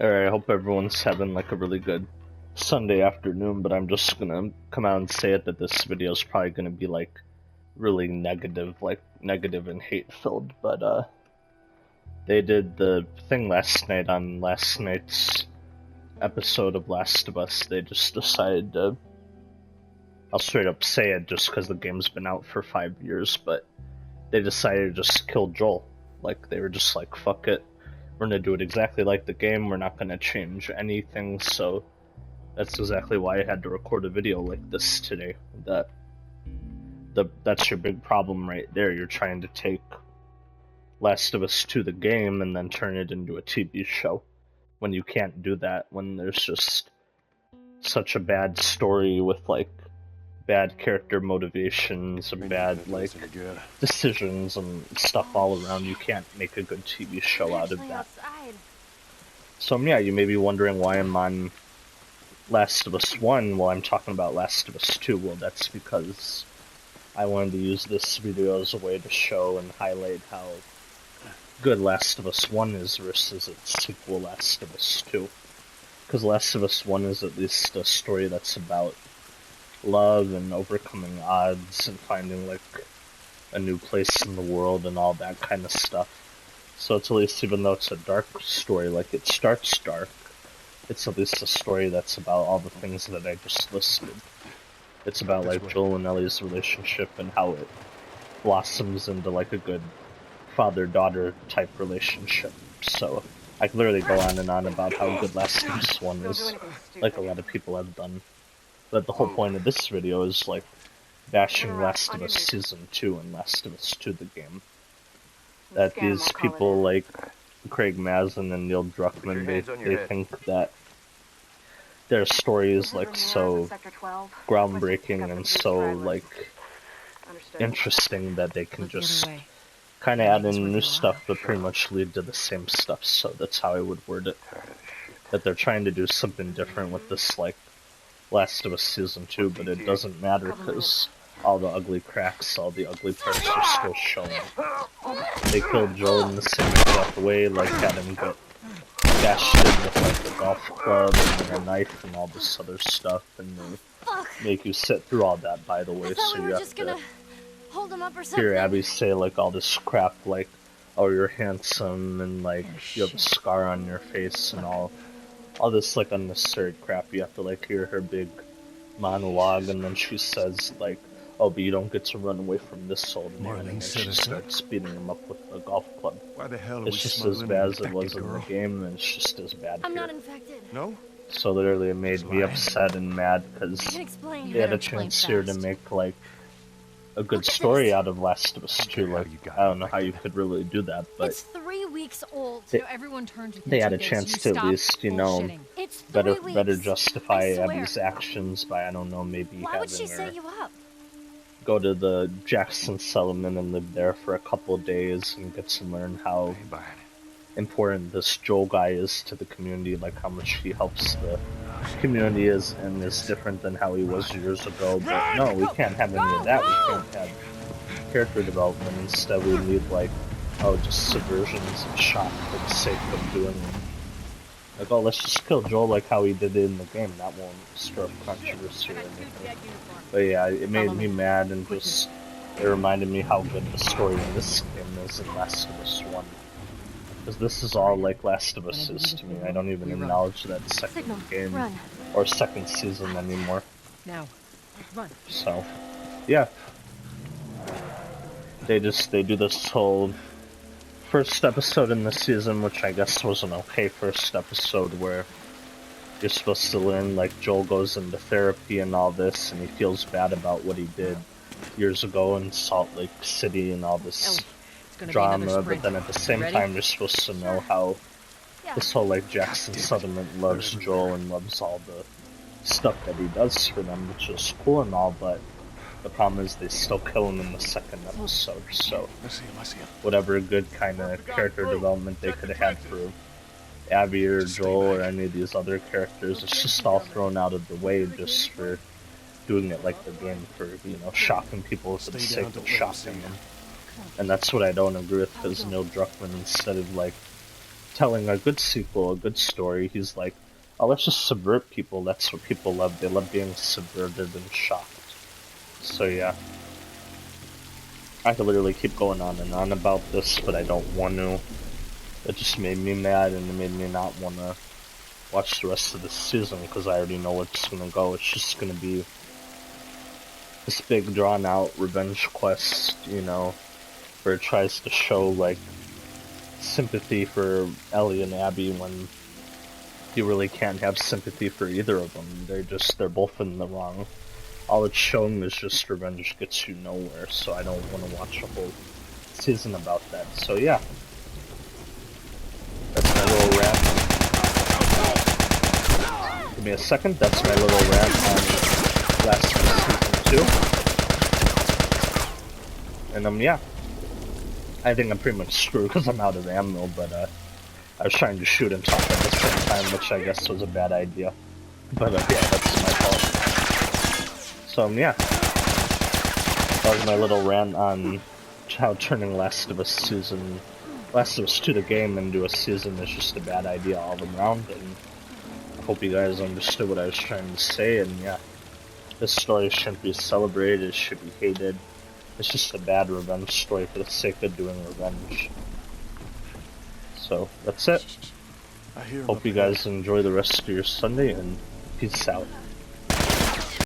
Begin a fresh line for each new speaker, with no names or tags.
Alright, I hope everyone's having like a really good Sunday afternoon, but I'm just gonna come out and say it that this video is probably gonna be like really negative, and hate filled, but they did the thing last night on last night's episode of Last of Us. They just decided to, I'll straight up say it just because the game's been out for 5 years, but they decided to just kill Joel. Like, they were just like, fuck it. We're gonna do it exactly like the game, we're not gonna change anything, so that's exactly why I had to record a video like this today. That's your big problem right there. You're trying to take Last of Us 2 the game and then turn it into a TV show. When you can't do that, when there's just such a bad story with like bad character motivations and bad like decisions and stuff all around, you can't make a good TV show out of that. So yeah, you may be wondering why I'm on Last of Us 1 while I'm talking about Last of Us 2. Well, that's because I wanted to use this video as a way to show and highlight how good Last of Us 1 is versus its sequel, Last of Us 2. Because Last of Us 1 is at least a story that's about love and overcoming odds and finding like a new place in the world and all that kind of stuff. So it's at least, even though it's a dark story, like it starts dark, it's at least a story that's about all the things that I just listed. It's about like Joel and Ellie's relationship and how it blossoms into like a good father-daughter type relationship. So I could literally go on and on about how good Last of Us 1 is, like a lot of people have done. But the whole point of this video is like bashing Last of Us Season 2 and Last of Us 2 the game. That these people like Craig Mazin and Neil Druckmann, they think that their story is like so groundbreaking and so like interesting that they can just kind of add in new stuff but pretty much lead to the same stuff. So that's how I would word it. That they're trying to do something different with this like Last of Us Season 2, but it doesn't matter because all the ugly cracks, all the ugly parts are still showing. They killed Joel in the same exact way, like had him get bashed in with like the golf club and a knife and all this other stuff, and they make you sit through all that, by the way, so you have to hear Abby say like all this crap like, oh, you're handsome and like you have a scar on your face and all this like unnecessary crap. You have to like hear her big monologue, and then she says like, oh, but you don't get to run away from this old man, and then she starts beating him up with a golf club.
Why the hell
it's just as bad as it was in the game, and it's just as bad
I'm
here.
not infected.
No?
So literally it made me upset and mad because they had a chance here to make like a good story out of Last of Us 2. Like, I don't know how you could really do that, but
it's 3 weeks old.
Everyone turned to
they had a chance to at least, you know,
It's
better
3 weeks.
justify
I swear.
Abby's actions by, I don't know, maybe
Why would she
having
set
her
you up?
go to the Jackson settlement and live there for a couple of days and get to learn how important this Joel guy is to the community, like how much he helps the community is and is different than how he was years ago. But no, we can't have any of that. We can't have character development. Instead we need like, oh, just subversions and shock for the sake of doing it. Like, oh, let's just kill Joel like how he did it in the game. That won't stir up controversy or anything. But yeah, it made me mad, and just it reminded me how good the story in this game is in Last of Us 1. Because this is all like Last of Us is to me. I don't even acknowledge that second game or second season anymore.
Now, run.
So, yeah. They do this whole first episode in the season, which I guess was an okay first episode, where you're supposed to learn like Joel goes into therapy and all this, and he feels bad about what he did years ago in Salt Lake City and all this drama, but then at the same time you're supposed to know how this whole like Jackson settlement loves Joel and loves all the stuff that he does for them, which is cool and all, but the problem is they still kill him in the second episode. So whatever good kind of character development they could have had for Abby or Joel or any of these other characters, it's just all thrown out of the way just for doing it like the game, for, you know, shocking people for the sake of shocking them. And that's what I don't agree with, because Neil Druckmann, instead of like telling a good sequel, a good story. He's like, oh, let's just subvert people. That's what people love. They love being subverted and shocked. So yeah. I could literally keep going on and on about this, but I don't want to. It just made me mad, and it made me not want to watch the rest of the season, because I already know where it's going to go. It's just going to be this big, drawn-out revenge quest, you know, where it tries to show, like, sympathy for Ellie and Abby when you really can't have sympathy for either of them. They're both in the wrong. All it's showing is just revenge gets you nowhere, so I don't want to watch a whole season about that. So yeah, that's my little rant. Give me a second, that's my little rant on Last of Us Season 2. And yeah, I think I'm pretty much screwed because I'm out of ammo, but I was trying to shoot and talk at the same time, which I guess was a bad idea. But yeah, that's my fault. So yeah, that was my little rant on how turning Last of Us 2 the game into a season is just a bad idea all around, and I hope you guys understood what I was trying to say. And yeah, this story shouldn't be celebrated, it should be hated. It's just a bad revenge story for the sake of doing revenge. So that's it. Hope you guys enjoy the rest of your Sunday, and peace out.